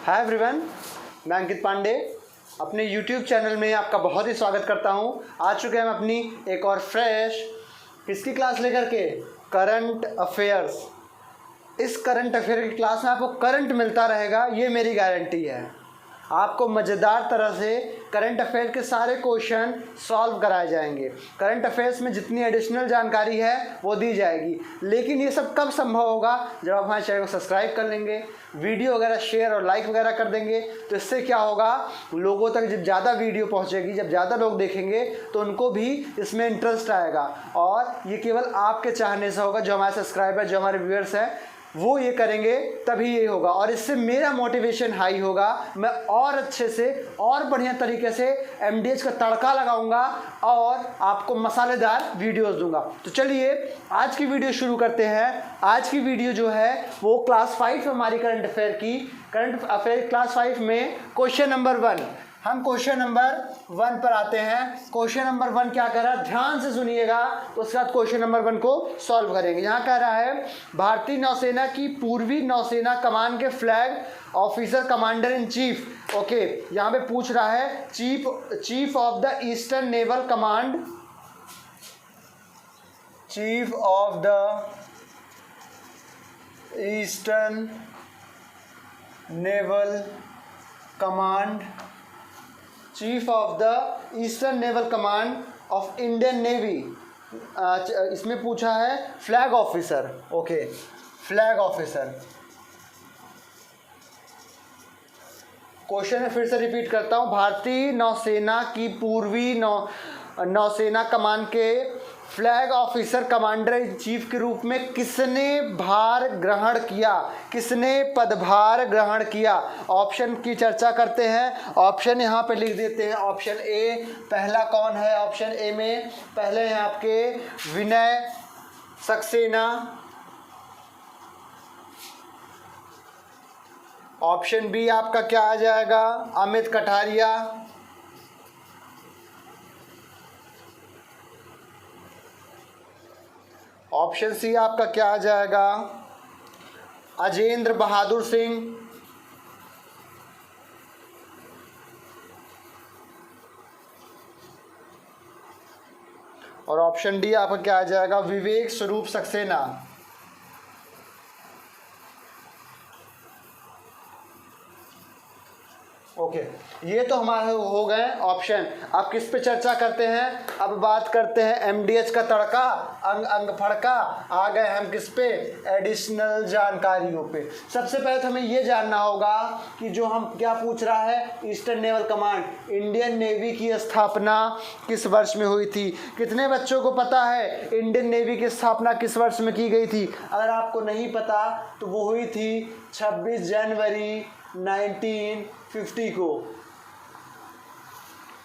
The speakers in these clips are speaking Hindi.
हाय एवरीवन, मैं अंकित पांडे अपने यूट्यूब चैनल में आपका बहुत ही स्वागत करता हूं। आ चुके हैं हम अपनी एक और फ्रेश किसकी क्लास लेकर के, करंट अफेयर्स। इस करंट अफेयर की क्लास में आपको करंट मिलता रहेगा, ये मेरी गारंटी है। आपको मज़ेदार तरह से करंट अफेयर के सारे क्वेश्चन सॉल्व कराए जाएंगे। करंट अफेयर्स में जितनी एडिशनल जानकारी है वो दी जाएगी। लेकिन ये सब कब संभव होगा, जब आप हमारे चैनल को सब्सक्राइब कर लेंगे, वीडियो वगैरह शेयर और लाइक वगैरह कर देंगे। तो इससे क्या होगा, लोगों तक जब ज़्यादा वीडियो पहुंचेगी, जब ज़्यादा लोग देखेंगे तो उनको भी इसमें इंटरेस्ट आएगा। और ये केवल आपके चाहने से होगा, जो हमारे सब्सक्राइबर, जो हमारे व्यूअर्स हैं वो ये करेंगे तभी ये होगा। और इससे मेरा मोटिवेशन हाई होगा, मैं और अच्छे से और बढ़िया तरीके से MDH का तड़का लगाऊंगा और आपको मसालेदार वीडियोस दूंगा। तो चलिए आज की वीडियो शुरू करते हैं। आज की वीडियो जो है वो क्लास 5 हमारी करंट अफेयर क्लास 5 में क्वेश्चन नंबर 1। हम क्वेश्चन नंबर 1 पर आते हैं। क्वेश्चन नंबर 1 क्या कह रहा है, ध्यान से सुनिएगा, उसके बाद क्वेश्चन नंबर 1 को सॉल्व करेंगे। यहाँ कह रहा है, भारतीय नौसेना की पूर्वी नौसेना कमान के flag officer commander in chief. Okay, यहाँ पे पूछ रहा है chief of the eastern naval command, chief of the eastern naval command, chief of the eastern naval command of Indian navy. इसमें पूछा है flag officer. Okay, flag officer. Question में फिर से रिपीट करता हूं, भारतीय नौसेना की पूर्वी नौसेना कमान के flag officer commander in chief के रूप में किसने भार ग्रहण किया, किसने पदभार ग्रहण किया। ऑप्शन की चर्चा करते हैं। ऑप्शन यहाँ पे लिख देते हैं। ऑप्शन ए, पहला कौन है, ऑप्शन ए में पहले हैं आपके विनय सक्सेना। ऑप्शन बी आपका क्या आ जाएगा, अमित कटारिया। ऑप्शन सी आपका क्या आ जाएगा, अजेंद्र बहादुर सिंह। और ऑप्शन डी आपका क्या आ जाएगा, विवेक स्वरूप सक्सेना। ओके, ये तो हमारे हो गए ऑप्शन। अब किस पे चर्चा करते हैं, अब बात करते हैं MDH का तड़का, अंग अंग फड़का। आ गए हम किस पे, एडिशनल जानकारियों पे। सबसे पहले तो हमें ये जानना होगा कि जो हम क्या पूछ रहा है, eastern naval command, Indian navy की स्थापना किस वर्ष में हुई थी। कितने बच्चों को पता है इंडियन नेवी की स्थापना किस वर्ष में की गई थी? अगर आपको नहीं पता तो वो हुई थी 26 जनवरी 1950 को।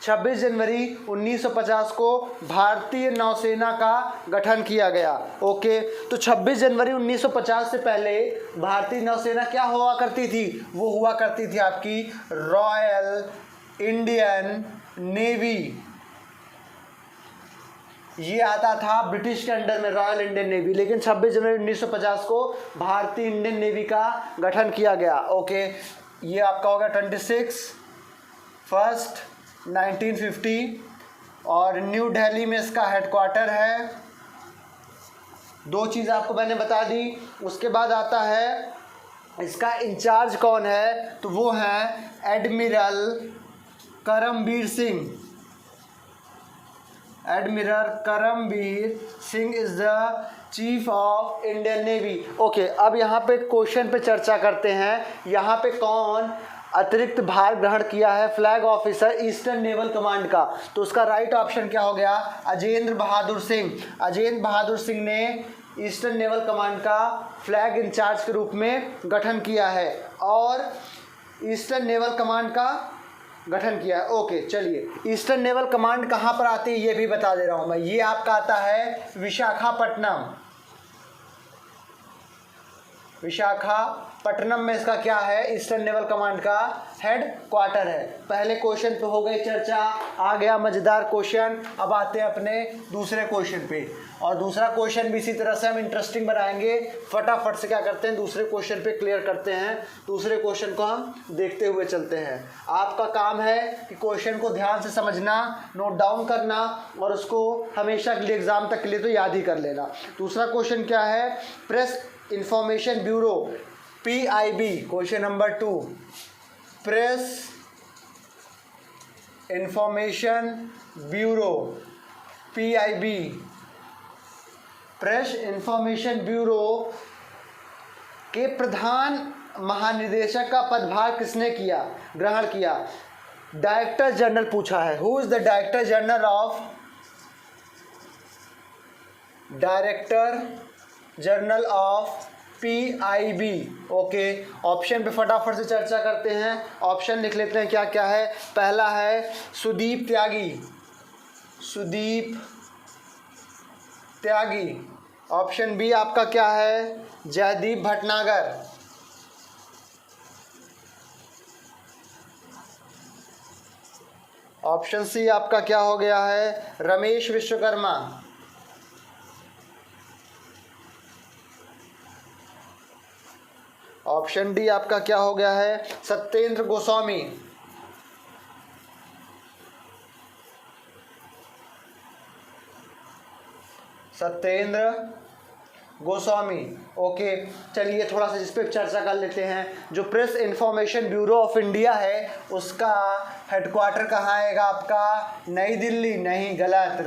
26 जनवरी 1950 को भारतीय नौसेना का गठन किया गया। ओके, तो 26 जनवरी 1950 से पहले भारतीय नौसेना क्या हुआ करती थी, वो हुआ करती थी आपकी रॉयल इंडियन नेवी। ये आता था ब्रिटिश के अंडर में, रॉयल इंडियन नेवी। लेकिन 26 जनवरी 1950 को भारतीय इंडियन नेवी का गठन किया गया। ओके, ये आपका होगा 26/1/1950 और न्यू दिल्ली में इसका हेडक्वार्टर है। दो चीज़ आपको मैंने बता दी। उसके बाद आता है इसका इंचार्ज कौन है, तो वो है admiral Karambir Singh. Admiral Karambir Singh is the chief of Indian navy. Okay, अब यहाँ पे क्वेश्चन पे चर्चा करते हैं। यहाँ पे कौन अतिरिक्त भार ग्रहण किया है flag officer eastern naval command का, तो उसका राइट ऑप्शन क्या हो गया, अजेंद्र बहादुर सिंह। अजेंद्र बहादुर सिंह ने ईस्टर्न नेवल कमांड का फ्लैग इंचार्ज के रूप में गठन किया है और ईस्टर्न नेवल कमांड का गठन किया है। ओके, चलिए ईस्टर्न नेवल कमांड कहाँ पर आती है ये भी बता दे रहा हूँ मैं। ये आपका आता है विशाखापट्टनम। विशाखापट्टनम पटनम में इसका क्या है, ईस्टर्न नेवल कमांड का हेड क्वार्टर है। पहले क्वेश्चन पे हो गई चर्चा, आ गया मजेदार क्वेश्चन। अब आते हैं अपने दूसरे क्वेश्चन पे, और दूसरा क्वेश्चन भी इसी तरह से हम इंटरेस्टिंग बनाएंगे। फटाफट से क्या करते हैं, दूसरे क्वेश्चन पे क्लियर करते हैं। दूसरे क्वेश्चन को हम देखते हुए चलते हैं। आपका काम है कि क्वेश्चन को ध्यान से समझना, नोट डाउन करना, और उसको हमेशा के लिए एग्जाम तक के लिए तो याद ही कर लेना। दूसरा क्वेश्चन क्या है, press information bureau PIB, question number 2, press information bureau PIB, press information bureau के प्रधान महानिदेशक का पदभार किसने किया, ग्रहण किया? डायरेक्टर जनरल पूछा है। Who is the director general of PIB? Okay, option पे फटाफट से चर्चा करते हैं। ऑप्शन लिख लेते हैं क्या क्या है। पहला है सुदीप त्यागी। ऑप्शन बी आपका क्या है, जयदीप भटनागर। ऑप्शन सी आपका क्या हो गया है, रमेश विश्वकर्मा। ऑप्शन डी आपका क्या हो गया है, सत्येंद्र गोस्वामी। ओके, चलिए थोड़ा सा इस पर चर्चा कर लेते हैं। जो press information bureau of India है उसका हेडक्वार्टर कहाँ आएगा आपका, नई दिल्ली? नहीं, गलत,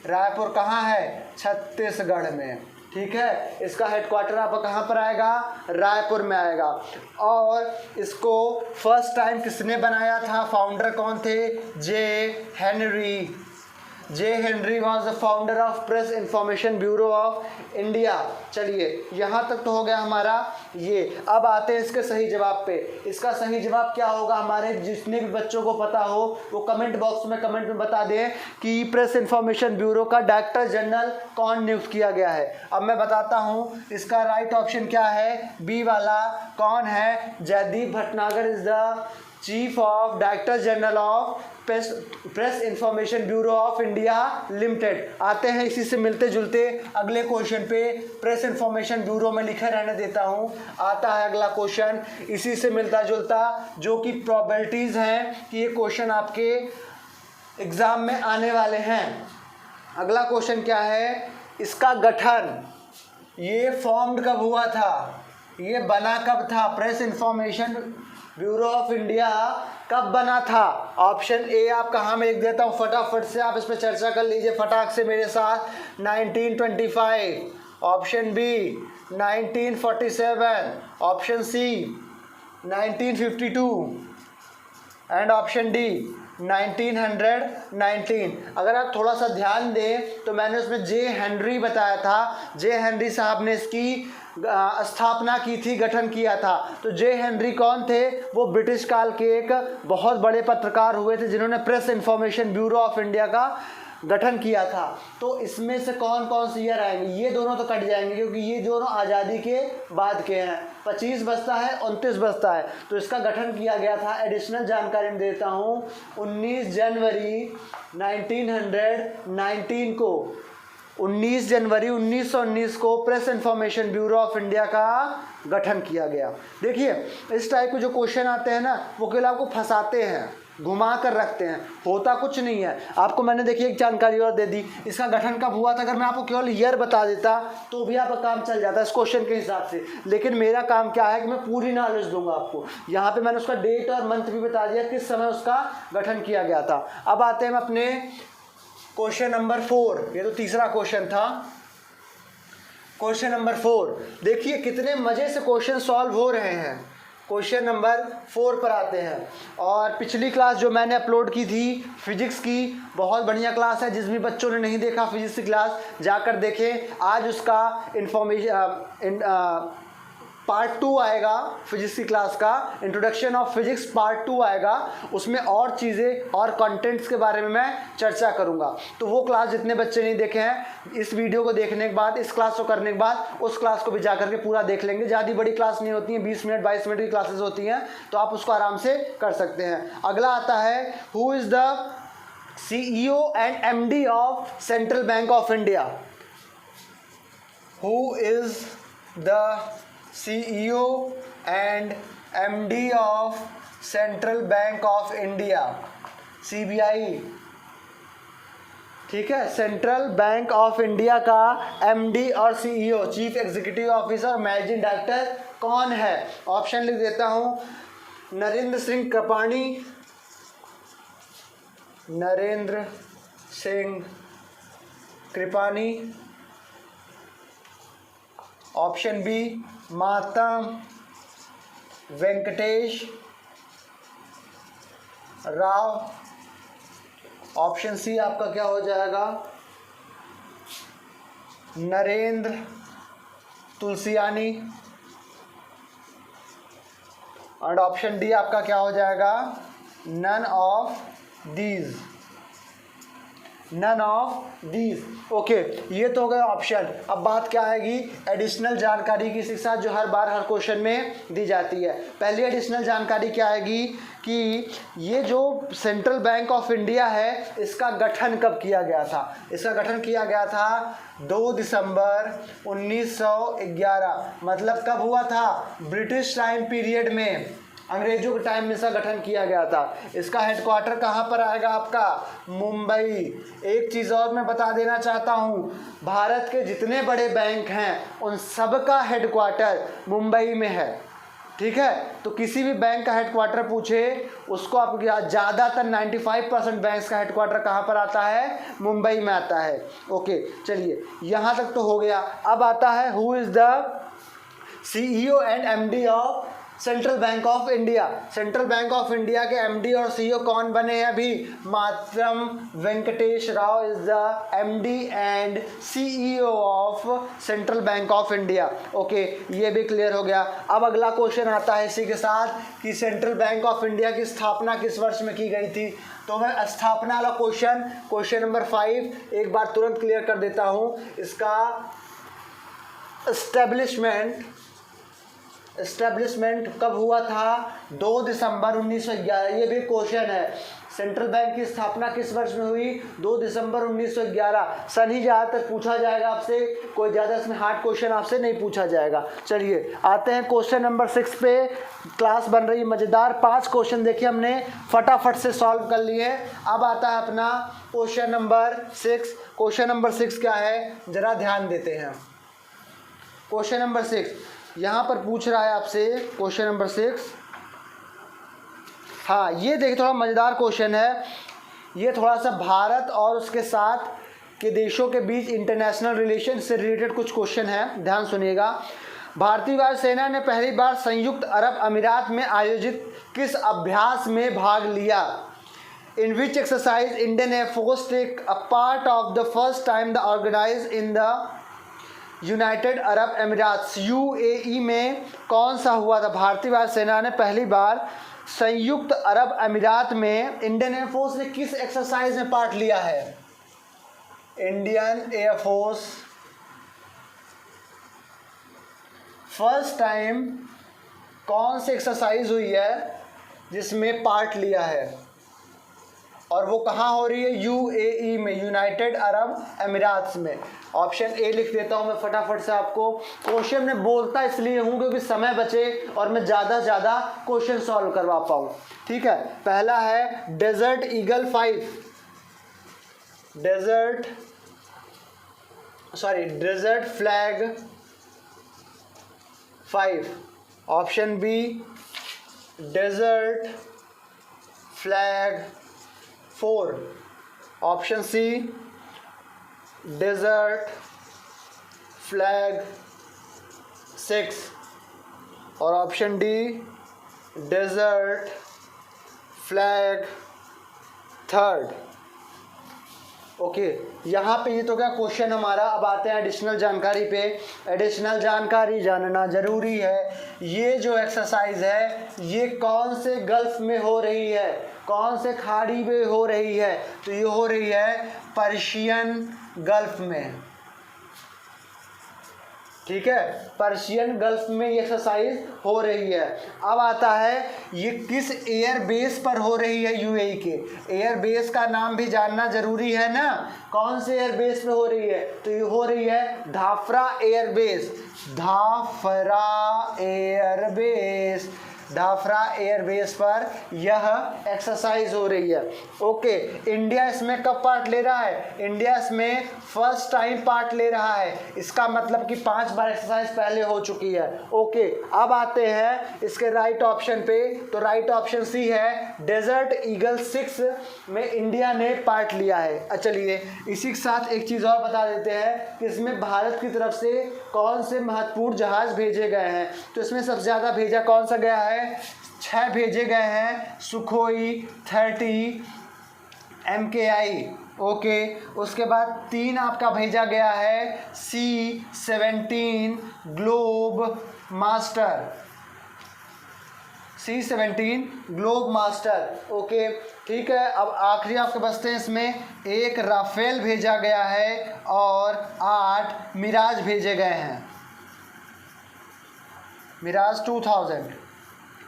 रायपुर कहाँ है, छत्तीसगढ़ में। ठीक है, इसका हेडक्वार्टर आपका कहाँ पर आएगा, रायपुर में आएगा। और इसको फर्स्ट टाइम किसने बनाया था, फाउंडर कौन थे, J Henry was the founder of press information bureau of India. चलिए यहाँ तक तो हो गया हमारा ये। अब आते हैं इसके सही जवाब पे। इसका सही जवाब क्या होगा, हमारे जितने भी बच्चों को पता हो वो कमेंट बॉक्स में कमेंट में बता दें कि प्रेस इंफॉर्मेशन ब्यूरो का डायरेक्टर जनरल कौन नियुक्त किया गया है। अब मैं बताता हूँ, इसका राइट ऑप्शन क्या है, बी वाला। कौन है, Jaydeep Bhatnagar is the chief of director general of press information bureau of India limited. आते हैं इसी से मिलते जुलते अगले क्वेश्चन पे। प्रेस इंफॉर्मेशन ब्यूरो में लिखे रहने देता हूँ। आता है अगला क्वेश्चन इसी से मिलता जुलता, जो कि प्रोबेबिलिटीज़ हैं कि ये क्वेश्चन आपके एग्ज़ाम में आने वाले हैं। अगला क्वेश्चन क्या है, इसका गठन, ये फॉर्म्ड कब हुआ था, ये बना कब था, press information bureau of India कब बना था? ऑप्शन ए आप कहाँ में लिख देता हूँ, फटाफट से आप इस पर चर्चा कर लीजिए फटाक से मेरे साथ। 1925, option B 1947, option C 1952 and option D 1919। अगर आप थोड़ा सा ध्यान दें तो मैंने उसमें जे हेनरी बताया था। जे हेनरी साहब ने इसकी स्थापना की थी, गठन किया था। तो जे हेनरी कौन थे, वो ब्रिटिश काल के एक बहुत बड़े पत्रकार हुए थे जिन्होंने press information bureau of India का गठन किया था। तो इसमें से कौन कौन से ईयर आएंगे, ये दोनों तो कट जाएंगे क्योंकि ये दोनों आज़ादी के बाद के हैं। 25 बचता है, 29 बचता है। तो इसका गठन किया गया था, एडिशनल जानकारी में देता हूँ, 19 जनवरी 1919 को, 19 जनवरी 1919 को press information bureau of India का गठन किया गया। देखिए इस टाइप के जो क्वेश्चन आते हैं ना, वो केवल आपको फंसाते हैं, घुमा कर रखते हैं, होता कुछ नहीं है। आपको मैंने देखिए एक जानकारी और दे दी, इसका गठन कब हुआ था। अगर मैं आपको केवल ईयर बता देता तो भी आपका काम चल जाता इस क्वेश्चन के हिसाब से, लेकिन मेरा काम क्या है कि मैं पूरी नॉलेज दूंगा आपको। यहाँ पे मैंने उसका डेट और मंथ भी बता दिया, किस समय उसका गठन किया गया था। अब आते हैं अपने क्वेश्चन नंबर 4, ये तो तीसरा क्वेश्चन था। क्वेश्चन नंबर 4, देखिए कितने मज़े से क्वेश्चन सॉल्व हो रहे हैं। क्वेश्चन नंबर 4 पर आते हैं। और पिछली क्लास जो मैंने अपलोड की थी फिजिक्स की, बहुत बढ़िया क्लास है। जिस भी बच्चों ने नहीं देखा फिजिक्स की क्लास जाकर देखें। आज उसका पार्ट 2 आएगा फिजिक्स की क्लास का, इंट्रोडक्शन ऑफ फिजिक्स पार्ट 2 आएगा, उसमें और चीज़ें और कंटेंट्स के बारे में मैं चर्चा करूंगा। तो वो क्लास जितने बच्चे नहीं देखे हैं, इस वीडियो को देखने के बाद, इस क्लास को करने के बाद उस क्लास को भी जा करके पूरा देख लेंगे। ज़्यादा बड़ी क्लास नहीं होती है, 20 मिनट 22 मिनट की क्लासेस होती हैं, तो आप उसको आराम से कर सकते हैं। अगला आता है, who is the CEO and MD of Central Bank of India? Who is the CEO and MD of Central Bank of India? CBI, ठीक है। सेंट्रल बैंक ऑफ इंडिया का MD और CEO, chief executive officer, managing director कौन है? ऑप्शन लिख देता हूं, नरेंद्र सिंह कृपाणी, नरेंद्र सिंह कृपाणी। ऑप्शन बी, मातम वेंकटेश राव। ऑप्शन सी आपका क्या हो जाएगा, नरेंद्र तुलसियानी। और ऑप्शन डी आपका क्या हो जाएगा, none of these, none of these. Okay, ये तो हो गया ऑप्शन। अब बात क्या आएगी, एडिशनल जानकारी की इसके साथ जो हर बार हर क्वेश्चन में दी जाती है। पहली एडिशनल जानकारी क्या आएगी कि ये जो सेंट्रल बैंक ऑफ इंडिया है, इसका गठन कब किया गया था? इसका गठन किया गया था 2 दिसंबर 1911। मतलब कब हुआ था? ब्रिटिश टाइम पीरियड में, अंग्रेजों के टाइम में इसका गठन किया गया था। इसका हेडक्वार्टर कहाँ पर आएगा आपका? मुंबई। एक चीज़ और मैं बता देना चाहता हूँ, भारत के जितने बड़े बैंक हैं उन सब का हेडक्वार्टर मुंबई में है, ठीक है। तो किसी भी बैंक का हेडक्वार्टर पूछे उसको आप, ज़्यादातर 95% बैंक्स का हेडक्वार्टर कहाँ पर आता है? मुंबई में आता है। ओके, चलिए यहाँ तक तो हो गया। अब आता है, who is the CEO and MD of Central Bank of India? Central Bank of India के MD और CEO कौन बने हैं अभी? Matam Venkatesh Rao is the MD and CEO of Central Bank of India. Okay, ये भी क्लियर हो गया। अब अगला क्वेश्चन आता है इसी के साथ कि सेंट्रल बैंक ऑफ इंडिया की स्थापना किस वर्ष में की गई थी? तो मैं स्थापना वाला क्वेश्चन नंबर 5 एक बार तुरंत क्लियर कर देता हूँ। इसका एस्टेब्लिशमेंट कब हुआ था? 2 दिसंबर 1911। ये भी क्वेश्चन है, सेंट्रल बैंक की स्थापना किस वर्ष में हुई? 2 दिसंबर 1911। सन ही ज़्यादातर पूछा जाएगा आपसे, कोई ज़्यादा इसमें हार्ड क्वेश्चन आपसे नहीं पूछा जाएगा। चलिए आते हैं क्वेश्चन नंबर 6 पे। क्लास बन रही है मज़ेदार। 5 क्वेश्चन देखिए हमने फटाफट से सॉल्व कर लिए। अब आता है अपना क्वेश्चन नंबर 6। क्वेश्चन नंबर 6 क्या है, ज़रा ध्यान देते हैं। क्वेश्चन नंबर 6 यहाँ पर पूछ रहा है आपसे, क्वेश्चन नंबर 6। हाँ, ये देखिए थोड़ा मज़ेदार क्वेश्चन है। ये थोड़ा सा भारत और उसके साथ के देशों के बीच इंटरनेशनल रिलेशन से रिलेटेड कुछ क्वेश्चन है, ध्यान सुनिएगा। भारतीय वायुसेना ने पहली बार संयुक्त अरब अमीरात में आयोजित किस अभ्यास में भाग लिया? In which exercise Indian Air Force take a part of the first time the organized in the United Arab अमीरात UAE में कौन सा हुआ था? भारतीय वायुसेना ने पहली बार संयुक्त अरब अमीरात में इंडियन एयरफोर्स ने किस एक्सरसाइज में पार्ट लिया है? इंडियन एयरफोर्स फर्स्ट टाइम कौन सी एक्सरसाइज हुई है जिसमें पार्ट लिया है, और वो कहाँ हो रही है? UAE में, यूनाइटेड अरब अमीरात में। ऑप्शन ए लिख देता हूँ मैं फटाफट से आपको। क्वेश्चन में बोलता इसलिए हूँ क्योंकि समय बचे और मैं ज़्यादा से ज़्यादा क्वेश्चन सॉल्व करवा पाऊँ, ठीक है। पहला है desert eagle 5, desert flag 5। Option B desert flag 4। Option C desert flag 6 और option D desert flag 3। Okay, यहाँ पे ये तो क्या क्वेश्चन हमारा। अब आते हैं एडिशनल जानकारी पे। एडिशनल जानकारी जानना ज़रूरी है। ये जो एक्सरसाइज है ये कौन से गल्फ में हो रही है, कौन से खाड़ी में हो रही है, तो ये हो रही है पर्शियन गल्फ में। ठीक है, पर्शियन गल्फ में ये एक्सरसाइज हो रही है। अब आता है ये किस एयर बेस पर हो रही है, यूएई के। एयर बेस का नाम भी जानना जरूरी है ना, कौन से एयर बेस पे हो रही है, तो ये हो रही है Dhafra air base. Dhafra air base, Dhafra air base पर यह एक्सरसाइज हो रही है। ओके, इंडिया इसमें कब पार्ट ले रहा है, इंडिया इसमें फर्स्ट टाइम पार्ट ले रहा है। इसका मतलब कि 5 बार एक्सरसाइज पहले हो चुकी है। ओके, अब आते हैं इसके राइट ऑप्शन पे। तो राइट ऑप्शन सी है, डेजर्ट ईगल 6 में इंडिया ने पार्ट लिया है। चलिए इसी के साथ एक चीज़ और बता देते हैं कि इसमें भारत की तरफ से कौन से महत्वपूर्ण जहाज़ भेजे गए हैं। तो इसमें सबसे ज़्यादा भेजा कौन सा गया है, 6 भेजे गए हैं, सुखोई 30 MKI। ओके, उसके बाद 3 आपका भेजा गया है C-17 globe master, C-17 globe master. Okay ठीक है, अब आखिरी आपके बचते हैं इसमें, एक राफेल भेजा गया है और 8 मिराज भेजे गए हैं, मिराज 2000।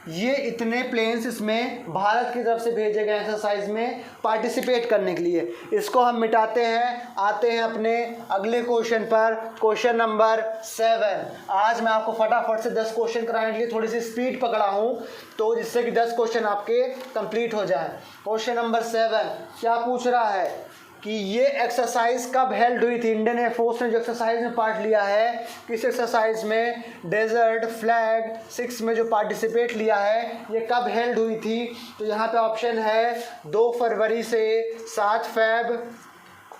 ये इतने प्लेन्स इसमें भारत की तरफ से भेजे गए एक्सरसाइज में पार्टिसिपेट करने के लिए। इसको हम मिटाते हैं, आते हैं अपने अगले क्वेश्चन पर, क्वेश्चन नंबर 7। आज मैं आपको फटाफट से 10 क्वेश्चन कराने के लिए थोड़ी सी स्पीड पकड़ा हूँ, तो जिससे कि 10 क्वेश्चन आपके कंप्लीट हो जाए। क्वेश्चन नंबर 7 क्या पूछ रहा है कि ये एक्सरसाइज कब हेल्ड हुई थी। इंडियन एयरफोर्स ने जो एक्सरसाइज में पार्ट लिया है, किस एक्सरसाइज में, डेजर्ट फ्लैग 6 में जो पार्टिसिपेट लिया है, ये कब हेल्ड हुई थी। तो यहाँ पे ऑप्शन है 2 फरवरी से 7 Feb,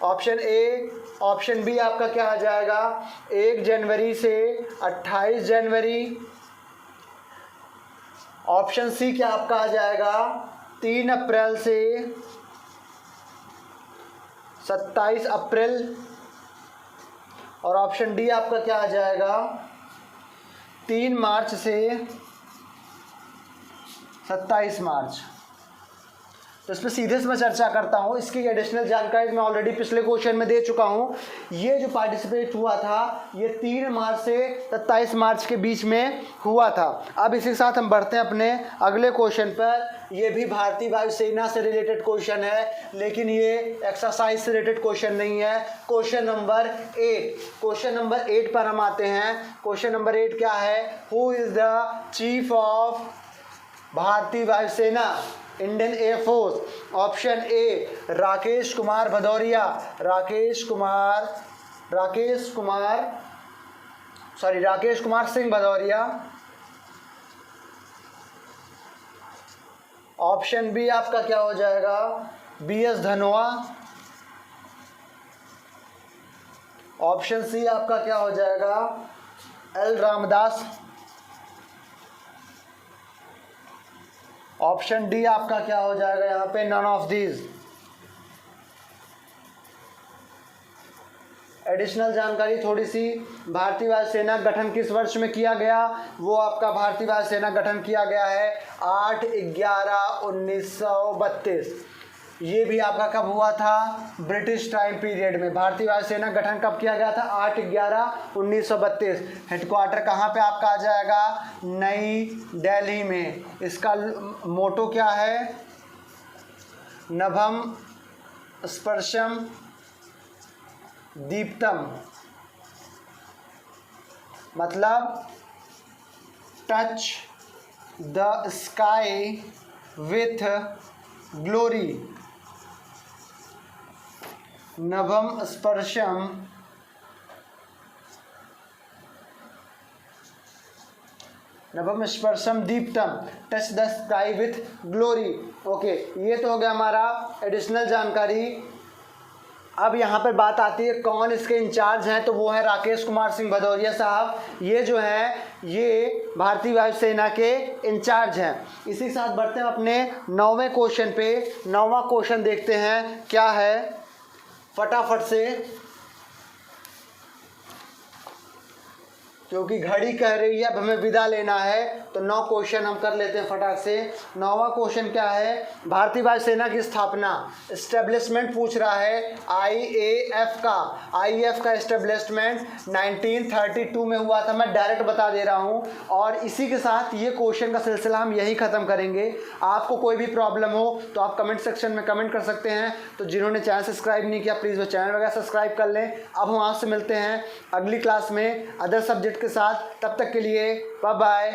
option A. Option B आपका क्या आ जाएगा, 1 जनवरी से 28 जनवरी। ऑप्शन सी क्या आपका आ जाएगा, 3 अप्रैल से 27 अप्रैल। और ऑप्शन डी आपका क्या आ जाएगा, 3 मार्च से 27 मार्च। तो इस पर सीधे से मैं चर्चा करता हूँ। इसकी एडिशनल जानकारी मैं ऑलरेडी पिछले क्वेश्चन में दे चुका हूँ। ये जो पार्टिसिपेट हुआ था ये 3 मार्च से 27 मार्च के बीच में हुआ था। अब इसी के साथ हम बढ़ते हैं अपने अगले क्वेश्चन पर। ये भी भारतीय वायुसेना से रिलेटेड क्वेश्चन है, लेकिन ये एक्सरसाइज से रिलेटेड क्वेश्चन नहीं है। क्वेश्चन नंबर 8, क्वेश्चन नंबर 8 पर हम आते हैं। क्वेश्चन नंबर 8 क्या है, who is the chief of भारतीय वायुसेना, Indian air force. Option A Rakesh Kumar Bhadauria, Rakesh Kumar Singh Bhadauria. Option B आपका क्या हो जाएगा, BS धनोआ। ऑप्शन सी आपका क्या हो जाएगा, L रामदास। ऑप्शन डी आपका क्या हो जाएगा यहाँ पे, नन ऑफ दीज। एडिशनल जानकारी थोड़ी सी, भारतीय वायुसेना गठन किस वर्ष में किया गया, वो आपका भारतीय वायुसेना गठन किया गया है 8/11/1932। ये भी आपका कब हुआ था, ब्रिटिश टाइम पीरियड में। भारतीय वायुसेना गठन कब किया गया था, 8/11/1932। हेडक्वार्टर कहाँ पे आपका आ जाएगा, नई दिल्ली में। इसका मोटो क्या है, नभम स्पर्शम दीप्तम, मतलब touch the sky with glory. नभम स्पर्शम दीप्तम, touch the sky with glory. Okay, ये तो हो गया हमारा एडिशनल जानकारी। अब यहाँ पर बात आती है कौन इसके इंचार्ज हैं, तो वो है राकेश कुमार सिंह भदौरिया साहब। ये जो है ये भारतीय वायुसेना के इंचार्ज हैं। इसी के साथ बढ़ते हैं अपने 9वें क्वेश्चन पे। 9वां क्वेश्चन देखते हैं क्या है। फटाफट से, क्योंकि घड़ी कह रही है अब हमें विदा लेना है। तो 9 क्वेश्चन हम कर लेते हैं फटाक से। 9वां क्वेश्चन क्या है? भारतीय वायुसेना की स्थापना, एस्टेब्लिशमेंट पूछ रहा है आईएएफ का। आईएएफ का एस्टेब्लिशमेंट 1932 में हुआ था, मैं डायरेक्ट बता दे रहा हूँ। और इसी के साथ ये क्वेश्चन का सिलसिला हम यहीं ख़त्म करेंगे। आपको कोई भी प्रॉब्लम हो तो आप कमेंट सेक्शन में कमेंट कर सकते हैं। तो जिन्होंने चैनल सब्सक्राइब नहीं किया प्लीज़ वो चैनल वगैरह सब्सक्राइब कर लें। अब हम आपसे मिलते हैं अगली क्लास में अदर सब्जेक्ट के साथ। तब तक के लिए बाय बाय।